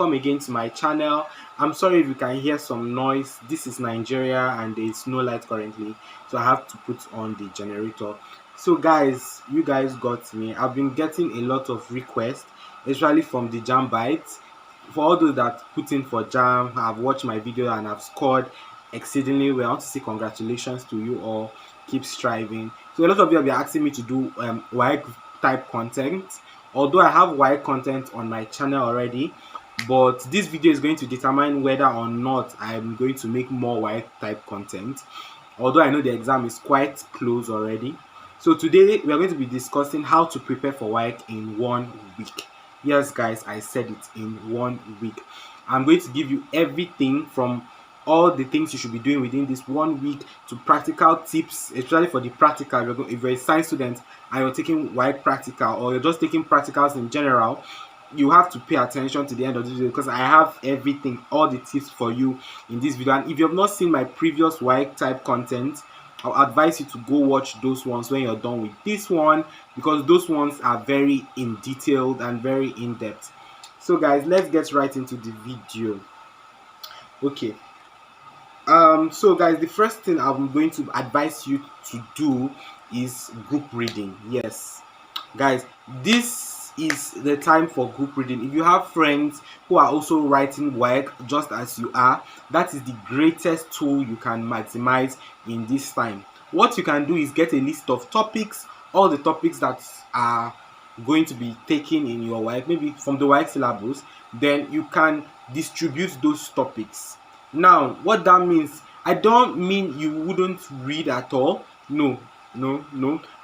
welcome again to my channel. I'm sorry if you can hear some noise. This is Nigeria and there's no light currently, so I have to put on the generator. So guys, you guys got me. I've been getting a lot of requests, especially from the jamb bites. For all those that put in for jamb, have watched my video and have scored exceedingly well, I want to say congratulations to you all. Keep striving. So a lot of you have been asking me to do Waec type content. Although I have Waec content on my channel already, but this video is going to determine whether or not I'm going to make more Waec type content, although I know the exam is quite close already. So today we are going to be discussing how to prepare for Waec in 1 week. Yes guys, I said it, in 1 week. I'm going to give you everything from all the things you should be doing within this 1 week to practical tips, especially for the practical. If you're a science student and you're taking Waec practical, or you're just taking practicals in general, you have to pay attention to the end of this video because I have everything, all the tips for you in this video. And if you have not seen my previous Waec type content, I'll advise you to go watch those ones when you're done with this one, because those ones are very in detailed and very in-depth. So guys, let's get right into the video. Okay, so guys, the first thing I'm going to advise you to do is group reading. Yes guys, this is the time for group reading. If you have friends who are also writing work just as you are, that is the greatest tool you can maximize in this time. What you can do is get a list of topics, all the topics that are going to be taken in your work, maybe from the Waec syllabus. Then you can distribute those topics. Now what that means, I don't mean you wouldn't read at all, no,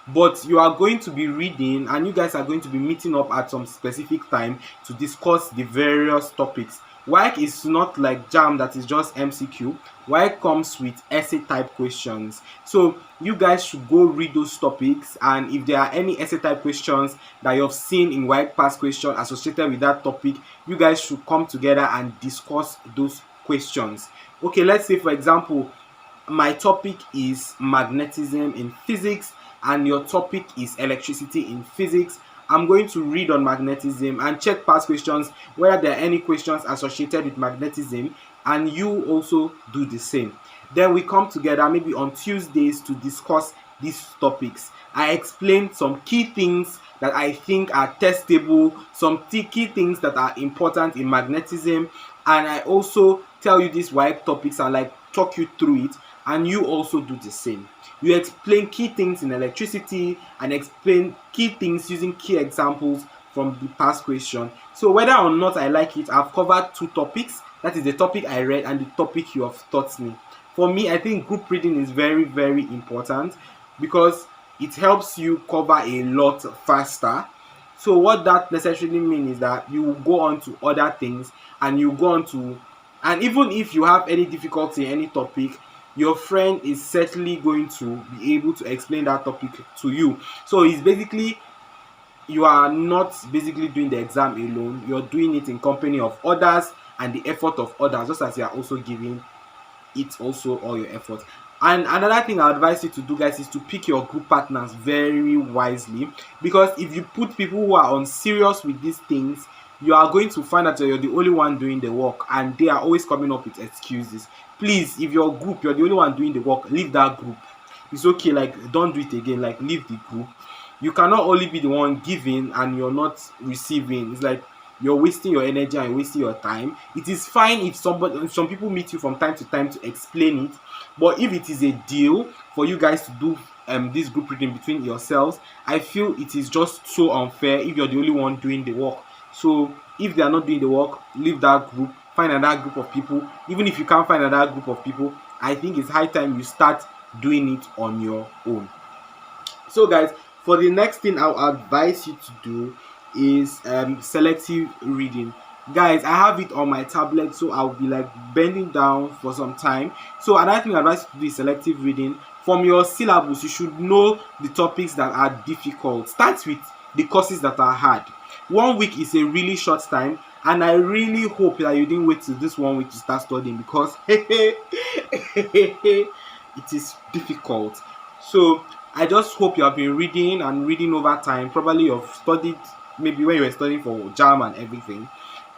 but you are going to be reading and you guys are going to be meeting up at some specific time to discuss the various topics. Waec is not like jamb that is just MCQ. Waec comes with essay type questions, so you guys should go read those topics, and if there are any essay type questions that you have seen in Waec past question associated with that topic, you guys should come together and discuss those questions. Okay, let's say for example my topic is magnetism in physics and your topic is electricity in physics. I'm going to read on magnetism and check past questions whether there are any questions associated with magnetism, and you also do the same. Then we come together maybe on Tuesdays to discuss these topics. I explain some key things that I think are testable, some key things that are important in magnetism, and I also tell you these Waec topics and like talk you through it, and you also do the same. You explain key things in electricity and explain key things using key examples from the past question. So whether or not I like it, I've covered 2 topics. That is the topic I read and the topic you have taught me. For me, I think group reading is very, very important because it helps you cover a lot faster. So what that necessarily means is that you will go on to other things, and you go on to, and even if you have any difficulty in any topic, your friend is certainly going to be able to explain that topic to you. So it's basically, you are not basically doing the exam alone, you're doing it in company of others and the effort of others, just as you are also giving it also all your effort. And another thing I advise you to do guys is to pick your group partners very wisely, because if you put people who are unserious with these things, you are going to find that you're the only one doing the work and they are always coming up with excuses. Please, if your group, you're the only one doing the work, leave that group. It's okay, like don't do it again, like leave the group. You cannot only be the one giving and you're not receiving. It's like you're wasting your energy and wasting your time. It is fine if some people meet you from time to time to explain it, but if it is a deal for you guys to do this group reading between yourselves, I feel it is just so unfair if you're the only one doing the work. So if they are not doing the work, leave that group, find another group of people. Even if you can't find another group of people, I think it's high time you start doing it on your own. So guys, for the next thing I'll advise you to do is selective reading. Guys, I have it on my tablet, so I'll be like bending down for some time. So another thing I advise you to do is selective reading. From your syllabus, you should know the topics that are difficult. Start with the courses that are hard. 1 week is a really short time, and I really hope that you didn't wait till this 1 week to start studying, because it is difficult. So I just hope you have been reading and reading over time. Probably you've studied maybe when you were studying for jamb and everything.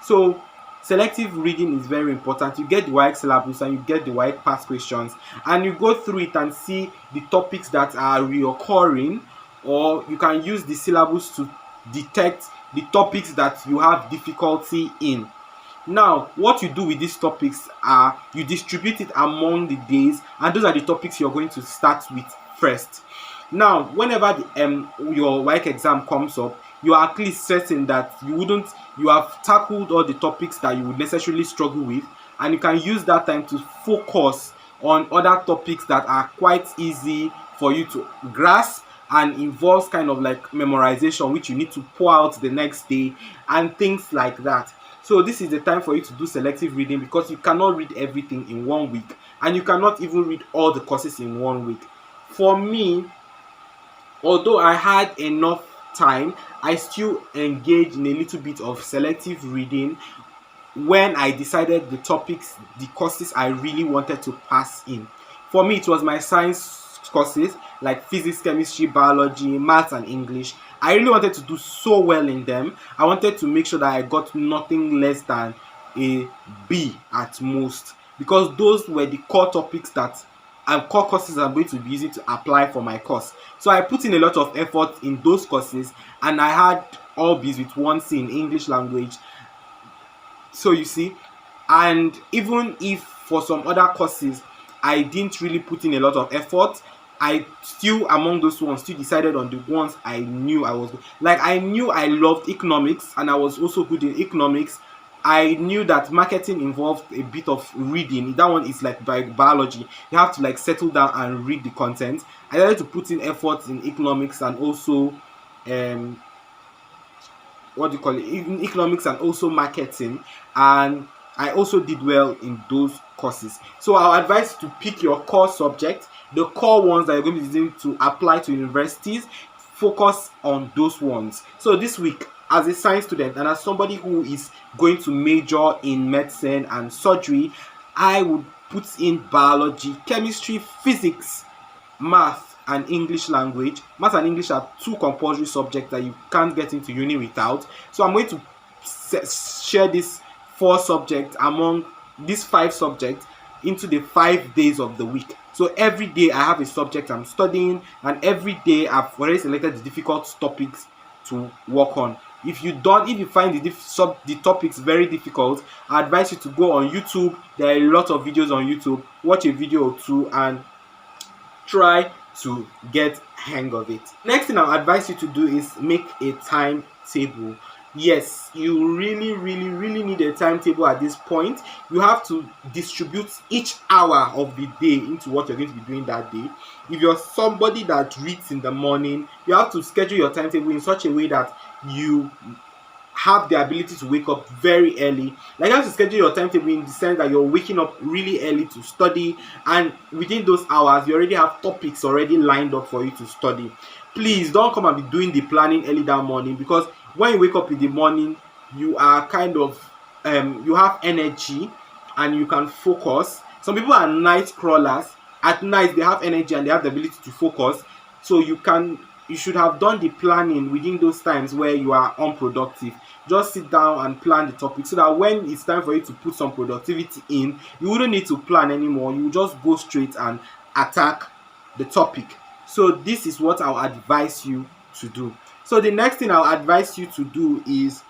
So Selective reading is very important. You get the Waec syllabus and you get the Waec past questions, and you go through it and see the topics that are reoccurring, or you can use the syllabus to detect the topics that you have difficulty in. Now, what you do with these topics are you distribute it among the days, and those are the topics you're going to start with first. Now, whenever your WAEC exam comes up, you are at least certain that you have tackled all the topics that you would necessarily struggle with, and you can use that time to focus on other topics that are quite easy for you to grasp and involves kind of like memorization, which you need to pour out the next day and things like that. So this is the time for you to do selective reading, because you cannot read everything in 1 week, and you cannot even read all the courses in 1 week. For me, although I had enough time, I still engaged in a little bit of selective reading when I decided the courses I really wanted to pass in. For me, it was my science courses like physics, chemistry, biology, maths, and English. I really wanted to do so well in them. I wanted to make sure that I got nothing less than a B at most, because those were the core topics that and core courses I'm going to be using to apply for my course. So I put in a lot of effort in those courses, and I had all B's with 1C in English language. So you see, and even if for some other courses I didn't really put in a lot of effort, I still, among those ones, still decided on the ones I knew I was like. I knew I loved economics, and I was also good in economics. I knew that marketing involved a bit of reading. That one is like biology. You have to like settle down and read the content. I decided to put in effort in economics and also um what do you call it, in economics and also marketing, and I also did well in those courses. So I'll advise you to pick your core subject, the core ones that you're going to be using to apply to universities. Focus on those ones. So this week, as a science student and as somebody who is going to major in medicine and surgery, I would put in biology, chemistry, physics, math, and English language. Math and English are two compulsory subjects that you can't get into uni without. So I'm going to share these 4 subjects among these 5 subjects into the 5 days of the week. So every day I have a subject I'm studying, and every day I've already selected the difficult topics to work on. If you find the topics very difficult, I advise you to go on YouTube. There are a lot of videos on YouTube. Watch a video or two and try to get hang of it. Next thing I'll advise you to do is make a timetable. Yes, you really need a timetable at this point. You have to distribute each hour of the day into what you're going to be doing that day. If you're somebody that reads in the morning, you have to schedule your timetable in such a way that you have the ability to wake up very early. Like, you have to schedule your timetable in the sense that you're waking up really early to study, and within those hours you already have topics already lined up for you to study. Please don't come and be doing the planning early that morning, because when you wake up in the morning, you are kind of you have energy and you can focus. Some people are night crawlers. At night they have energy and they have the ability to focus. So you should have done the planning within those times where you are unproductive. Just sit down and plan the topic, so that when it's time for you to put some productivity in, you wouldn't need to plan anymore. You just go straight and attack the topic. So this is what I'll advise you to do. So the next thing I'll advise you to do is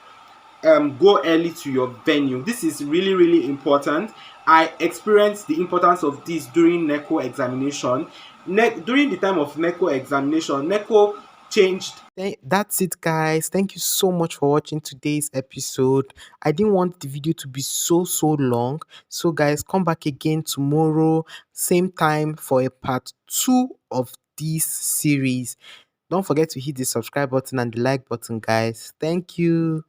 go early to your venue. This is really important. I experienced the importance of this during neco examination. During the time of neco examination, neco changed. That's it, guys. Thank you so much for watching today's episode. I didn't want the video to be so long, so guys, come back again tomorrow same time for a part 2 of this series. Don't forget to hit the subscribe button and the like button, guys. Thank you.